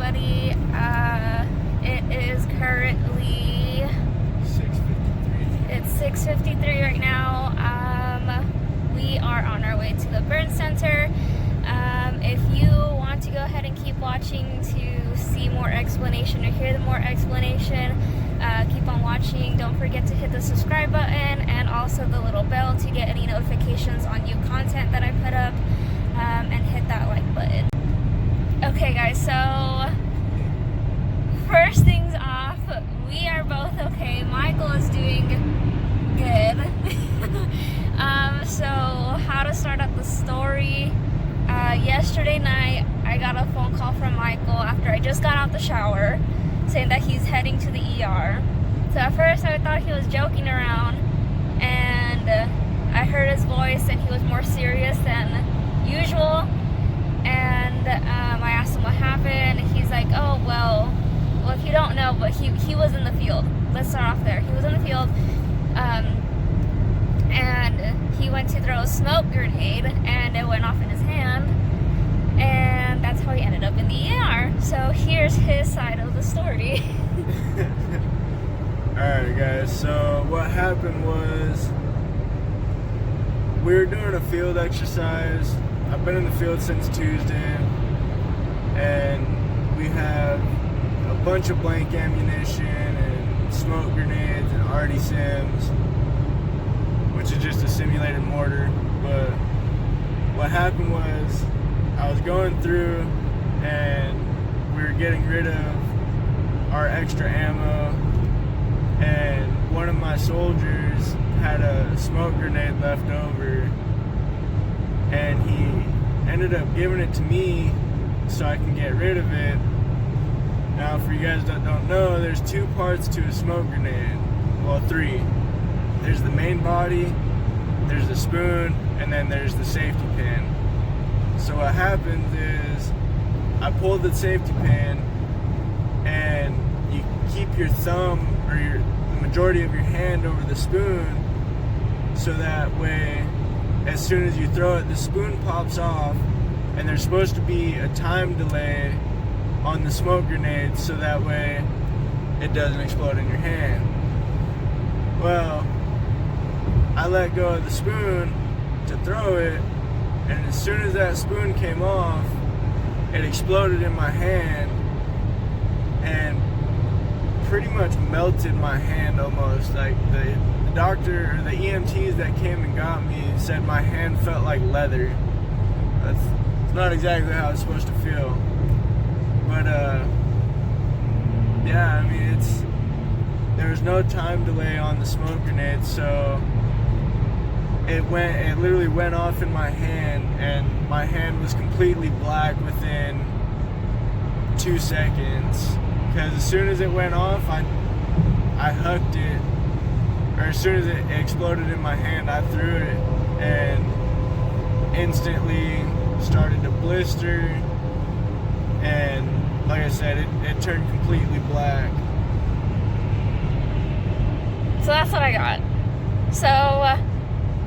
everybody. It is currently 6:53. It's 6:53 right now. We are on our way to the burn center. If you want to go ahead and keep watching to see more explanation or hear the more explanation, keep on watching. Don't forget to hit the subscribe button and also the little bell to get any notifications on new content that I put up, and hit that like button. Okay guys, so first things off, we are both okay. Mykel is doing good. So how to start up the story. Yesterday night, I got a phone call from Mykel after I just got out the shower saying that he's heading to the ER. So at first I thought he was joking around, and I heard his voice and he was more serious than usual. And I asked him what happened. He's like, oh, well, if you don't know, but he was in the field. Let's start off there. He was in the field, and he went to throw a smoke grenade, and it went off in his hand, and that's how he ended up in the ER. So here's his side of the story. Alright guys, so what happened was we were doing a field exercise. I've been in the field since Tuesday, and we have a bunch of blank ammunition and smoke grenades and arty sims, which is just a simulated mortar. But what happened was I was going through and we were getting rid of our extra ammo, and one of my soldiers had a smoke grenade left over, and he ended up giving it to me so I can get rid of it. Now, for you guys that don't know, there's two parts to a smoke grenade. Well, three. There's the main body, there's the spoon, and then there's the safety pin. So what happens is I pulled the safety pin, and you keep your thumb or the majority of your hand over the spoon, so that way as soon as you throw it, the spoon pops off, and there's supposed to be a time delay on the smoke grenade so that way it doesn't explode in your hand. Well, I let go of the spoon to throw it, and as soon as that spoon came off, it exploded in my hand and pretty much melted my hand almost. Like the doctor or the EMTs that came and got me said my hand felt like leather. It's not exactly how it's supposed to feel. But yeah, I mean, there was no time delay on the smoke grenade, so it literally went off in my hand, and my hand was completely black within 2 seconds. Because as soon as it went off, I hucked it, or as soon as it exploded in my hand, I threw it, and instantly started to blister, and like I said, it turned completely black. So that's what I got. So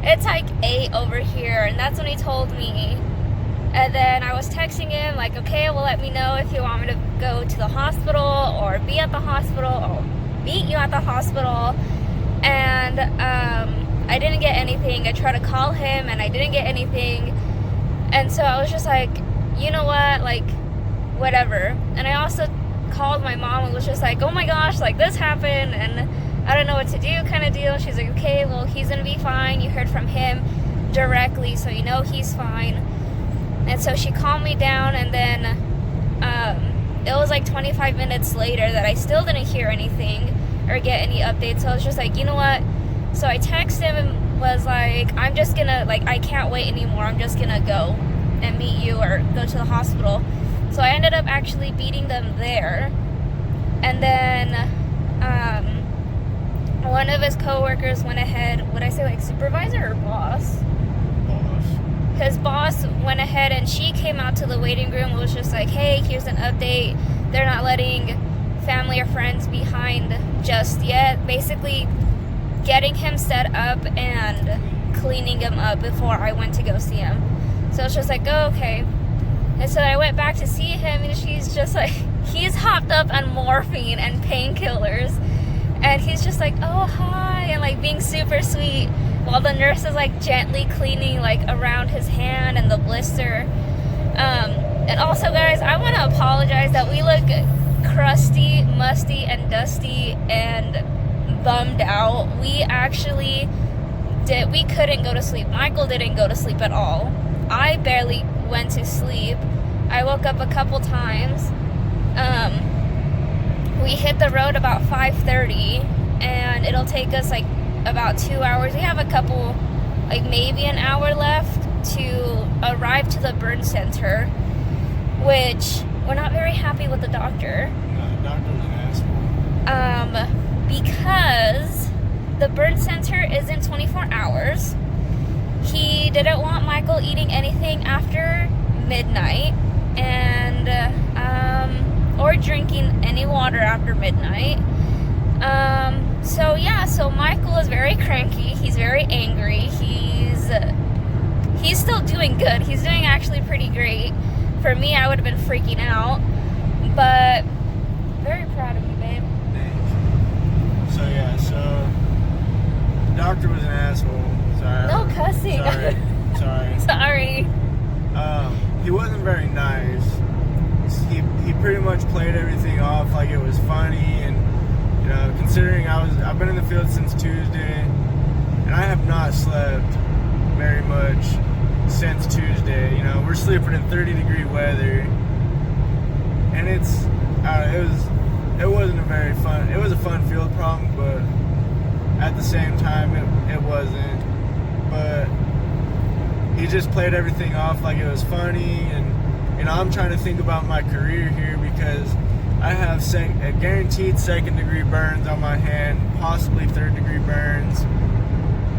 it's like 8 over here, and that's when he told me. And then I was texting him like, okay, well, let me know if you want me to go to the hospital or be at the hospital or meet you at the hospital. And I didn't get anything. I tried to call him and I didn't get anything. And so I was just like, you know what, like, whatever. And I also called my mom and was just like, oh my gosh, like, this happened and I don't know what to do kind of deal. She's like, okay, well, he's gonna be fine. You heard from him directly, so you know he's fine. And so she calmed me down, and then it was like 25 minutes later that I still didn't hear anything or get any updates. So I was just like, you know what? So I texted him and was like, I'm just gonna, like, I can't wait anymore. I'm just gonna go and meet you or go to the hospital. So I ended up actually beating them there. And then one of his coworkers went ahead, would I say like supervisor or boss? His boss went ahead and she came out to the waiting room and was just like, hey, here's an update. They're not letting family or friends behind just yet. Basically getting him set up and cleaning him up before I went to go see him. So it's just like, oh, okay. And so I went back to see him, and she's just like, he's hopped up on morphine and painkillers, and he's just like, oh hi, and like being super sweet, while the nurse is like gently cleaning like around his hand and the blister. And also, guys, I want to apologize that we look crusty, musty, and dusty and bummed out. We couldn't go to sleep. Mykel didn't go to sleep at all. I barely went to sleep. I woke up a couple times. We hit the road about 5:30, and it'll take us like about 2 hours. We have a couple, like maybe an hour left to arrive to the burn center, which we're not very happy with the doctor. No, the doctor was an asshole. Because the burn center isn't 24 hours. He didn't want Mykel eating anything after midnight, and or drinking any water after midnight. So Mykel is very cranky. He's very angry. He's still doing good. He's doing actually pretty great. For me, I would have been freaking out, but very proud of you, babe. Thanks. So the doctor was an asshole. Sorry. No cussing. Sorry. Sorry. He wasn't very nice. He pretty much played everything off like it was funny, and considering I've been in the field since Tuesday, and I have not slept very much since Tuesday. We're sleeping in 30-degree weather, and it wasn't a very fun. It was a fun field problem, but at the same time, it wasn't. But he just played everything off like it was funny, and I'm trying to think about my career here, because I have a guaranteed 2nd-degree burns on my hand, possibly 3rd-degree burns,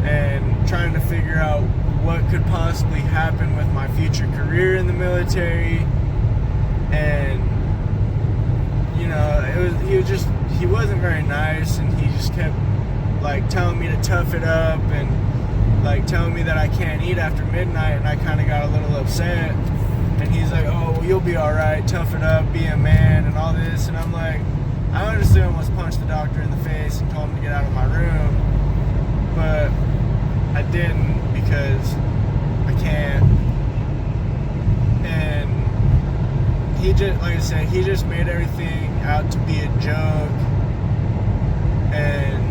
and trying to figure out what could possibly happen with my future career in the military. And he wasn't very nice, and he just kept like telling me to tough it up, and like telling me that I can't eat after midnight, and I kind of got a little upset. And he's like, oh, well, you'll be all right, tough it up, be a man, and all this. And I'm like, I honestly almost punched the doctor in the face and told him to get out of my room, but I didn't, because I can't. And he just, like I said, he just made everything out to be a joke, and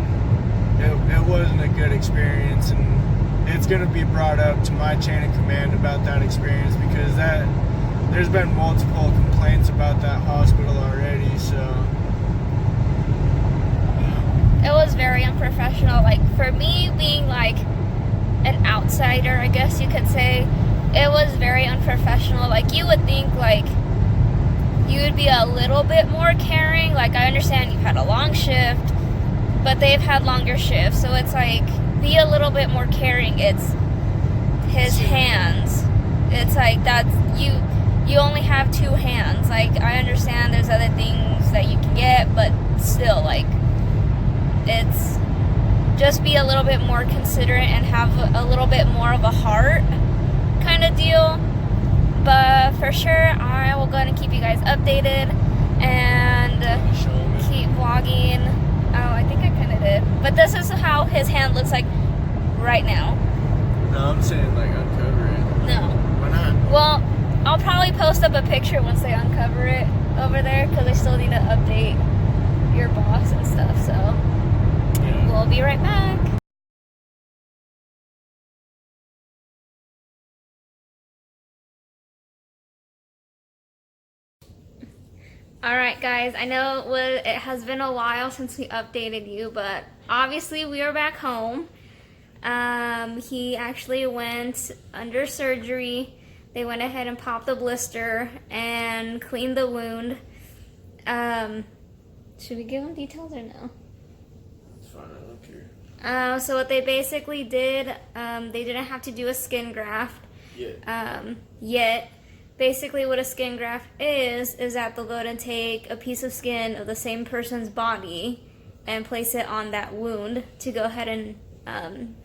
it wasn't a good experience. And it's going to be brought up to my chain of command about that experience, because there's been multiple complaints about that hospital already. So It was very unprofessional. Like, for me, being like an outsider, I guess you could say, it was very unprofessional. Like, you would think like you would be a little bit more caring. Like, I understand you've had a long shift, but they've had longer shifts, so it's like, be a little bit more caring. It's his hands. It's like, that's you only have 2 hands. Like, I understand there's other things that you can get, but still, like, it's just be a little bit more considerate and have a little bit more of a heart kind of deal. But for sure, I will go ahead and keep you guys updated and keep vlogging. Oh, I think I kind of did. But this is how his hand looks like right now. No, I'm saying like uncover it. No. Why not? Well, I'll probably post up a picture once they uncover it over there, because I still need to update your box and stuff. So Yeah. we'll be right back. Alright guys, I know it has been a while since we updated you, but obviously we are back home. He actually went under surgery. They went ahead and popped the blister and cleaned the wound. Should we give them details or no? It's fine, I don't care. So what they basically did, they didn't have to do a skin graft yet. Basically what a skin graft is that they'll go ahead and take a piece of skin of the same person's body and place it on that wound to go ahead and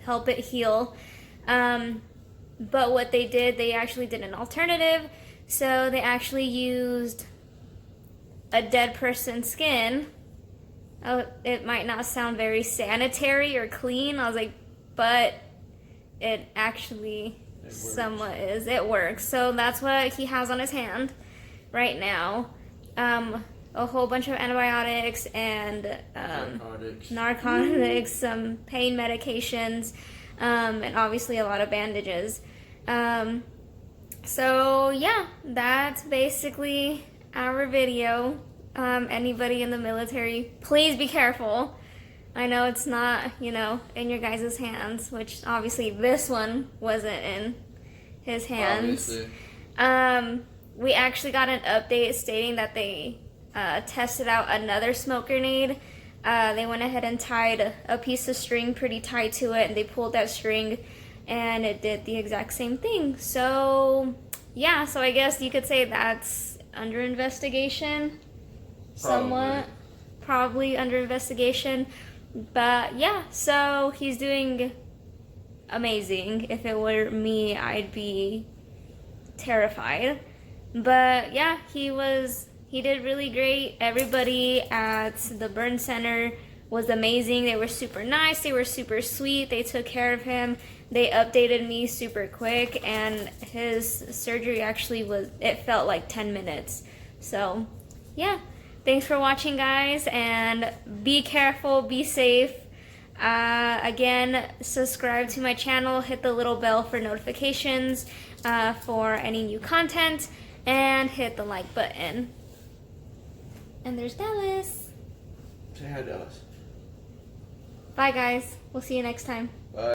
help it heal. But what they did, they actually did an alternative. So they actually used a dead person's skin. Oh, it might not sound very sanitary or clean. I was like, but it actually somewhat is. It works. So that's what he has on his hand right now. A whole bunch of antibiotics and narcotics, some pain medications, and obviously a lot of bandages. So yeah, that's basically our video. Anybody in the military, please be careful. I know it's not, you know, in your guys' hands, which obviously this one wasn't in his hands. Obviously. We actually got an update stating that they tested out another smoke grenade. They went ahead and tied a piece of string pretty tight to it, and they pulled that string and it did the exact same thing. So yeah, so I guess you could say that's under investigation. Somewhat, probably under investigation, but yeah, so he's doing amazing. If it were me, I'd be terrified, but yeah, he did really great. Everybody at the burn center was amazing. They were super nice, they were super sweet, they took care of him, they updated me super quick, and his surgery actually it felt like 10 minutes. So yeah, thanks for watching, guys, and be careful, be safe. Again, subscribe to my channel, hit the little bell for notifications for any new content, and hit the like button. And there's Dallas. Say hi, Dallas. Bye, guys. We'll see you next time.